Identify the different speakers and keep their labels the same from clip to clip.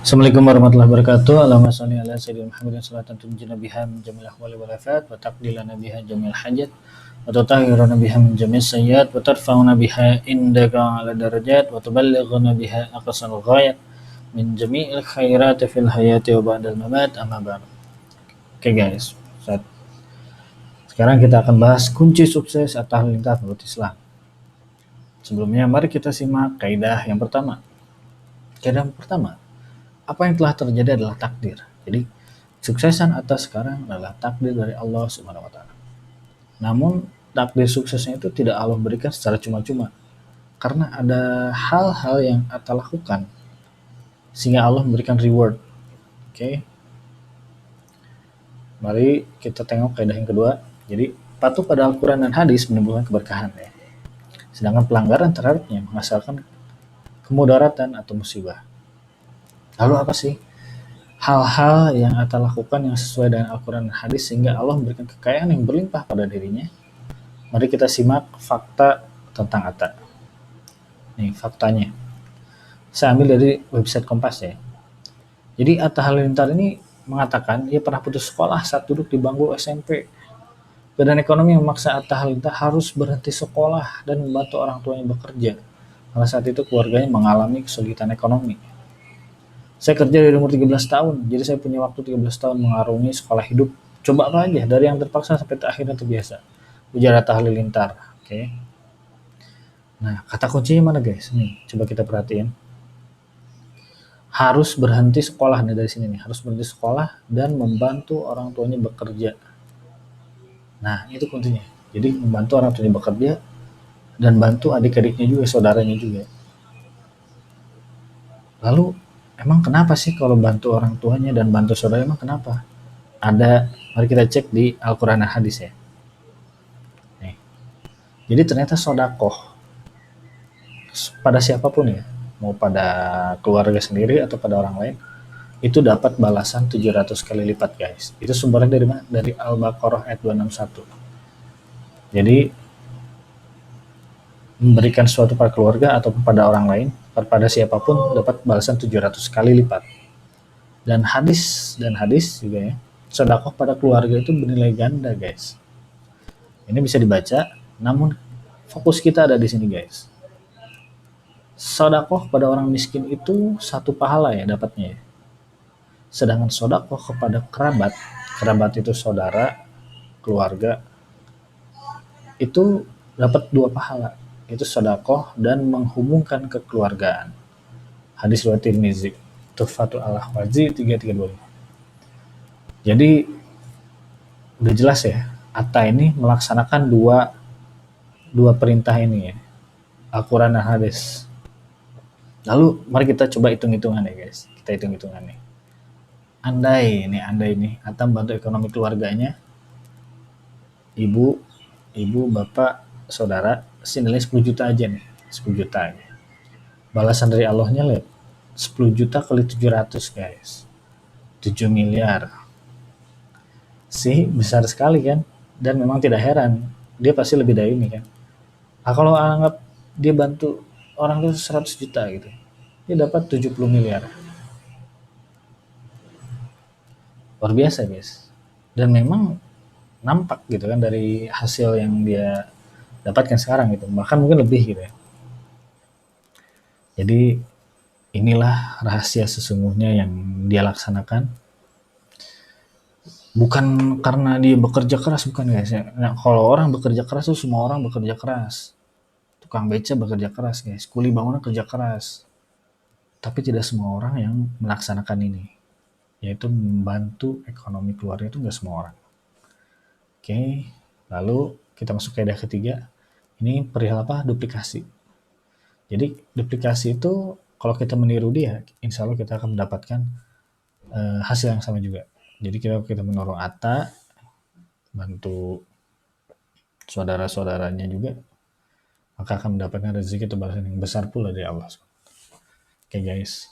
Speaker 1: Assalamualaikum warahmatullahi wabarakatuh. Allahumma sholli ala sayyidina Muhammadin salatan tunjina biha min jamil ahwali wal afat wa taqdilana biha jamil hajat wa tutahhiruna biha min jamil sayyiat wa tarfa'una biha indaka ala darajat wa tuballighuna biha aqsal ghayat min jami'il khairati fil hayati wa ba'dal mamat amma ba'du. Oke guys, sekarang kita akan bahas kunci sukses atau halilintar menurut Islam. Sebelumnya mari kita simak kaidah yang pertama. Kaidah yang pertama, apa yang telah terjadi adalah takdir. Jadi suksesan atas sekarang adalah takdir dari Allah Subhanahu wa taala. Namun takdir suksesnya itu tidak Allah berikan secara cuma-cuma. Karena ada hal-hal yang Atta lakukan sehingga Allah memberikan reward. Oke. Mari kita tengok kaidah yang kedua. Jadi patuh pada Al-Qur'an dan hadis menimbulkan keberkahan ya. Sedangkan pelanggaran terhadapnya menghasilkan kemudaratan atau musibah. Lalu apa sih hal-hal yang Atta lakukan yang sesuai dengan Al-Quran dan hadis sehingga Allah memberikan kekayaan yang berlimpah pada dirinya? Mari kita simak fakta tentang Atta. Nih faktanya. Saya ambil dari website Kompas ya. Jadi Atta Halilintar ini mengatakan ia pernah putus sekolah saat duduk di bangku SMP. Keadaan ekonomi memaksa Atta Halilintar harus berhenti sekolah dan membantu orang tuanya bekerja. Karena saat itu keluarganya mengalami kesulitan ekonomi. Saya kerja dari umur 13 tahun, jadi saya punya waktu 13 tahun mengarungi sekolah hidup. Coba apa aja, dari yang terpaksa sampai akhirnya terbiasa. Ujar Atta Halilintar. Oke. Nah, kata kuncinya mana guys? Nih, coba kita perhatiin. Harus berhenti sekolah nih dari sini nih. Harus berhenti sekolah dan membantu orang tuanya bekerja. Nah, itu kuncinya. Jadi membantu orang tuanya bekerja dan bantu adik-adiknya juga, saudaranya juga. Lalu emang kenapa sih kalau bantu orang tuanya dan bantu saudara, emang kenapa? Ada, mari kita cek di Al-Quran dan hadis ya. Nih. Jadi ternyata sodakoh pada siapapun ya, mau pada keluarga sendiri atau pada orang lain, itu dapat balasan 700 kali lipat guys. Itu sumbernya dari mana? Dari Al-Baqarah ayat 261. Jadi memberikan sesuatu pada keluarga atau pada orang lain, pada siapapun dapat balasan 700 kali lipat. Dan hadis juga ya, sedekah pada keluarga itu bernilai ganda guys. Ini bisa dibaca, namun fokus kita ada di sini guys. Sedekah pada orang miskin itu satu pahala ya dapatnya ya. Sedangkan sedekah kepada kerabat itu saudara, keluarga, itu dapat 2 pahala. Itu sedekah dan menghubungkan kekeluargaan. Hadis riwayat Tirmizi, Tuhfatul Al-Ahwazi 3325. Jadi udah jelas ya, Atta ini melaksanakan dua perintah ini ya, Al-Quran dan hadis. Lalu mari kita coba hitung-hitungan ya guys, kita hitung-hitungan nih. Andai nih Atta membantu ekonomi keluarganya, ibu, bapak, saudara, senilai 10 juta aja nih, 10 juta aja. Balasan dari Allahnya lihat, 10 juta kali 700 guys, 7 miliar. Sih besar sekali kan, dan memang tidak heran dia pasti lebih dari ini kan. Kalau anggap dia bantu orang itu 100 juta gitu, dia dapat 70 miliar. Luar biasa guys. Dan memang nampak gitu kan dari hasil yang dia dapatkan sekarang gitu, bahkan mungkin lebih gitu ya. Jadi inilah rahasia sesungguhnya yang dia laksanakan. Bukan karena dia bekerja keras, bukan guys ya. Nah, kalau orang bekerja keras tuh semua orang bekerja keras. Tukang beca bekerja keras guys, kuli bangunan kerja keras. Tapi tidak semua orang yang melaksanakan ini, yaitu membantu ekonomi keluarga itu nggak semua orang. Oke, lalu kita masuk ke kaidah ketiga. Ini perihal apa? Duplikasi. Jadi duplikasi itu kalau kita meniru dia, insya Allah kita akan mendapatkan hasil yang sama juga. Jadi kita menolong Atta, bantu saudara-saudaranya juga, maka akan mendapatkan rezeki atau balasan yang besar pula dari Allah. Oke guys,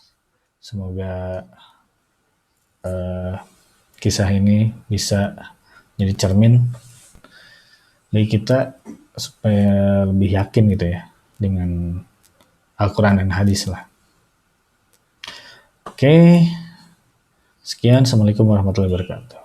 Speaker 1: semoga kisah ini bisa jadi cermin bagi kita supaya lebih yakin gitu ya dengan Al-Quran dan hadis lah. Oke, sekian. Assalamualaikum warahmatullahi wabarakatuh.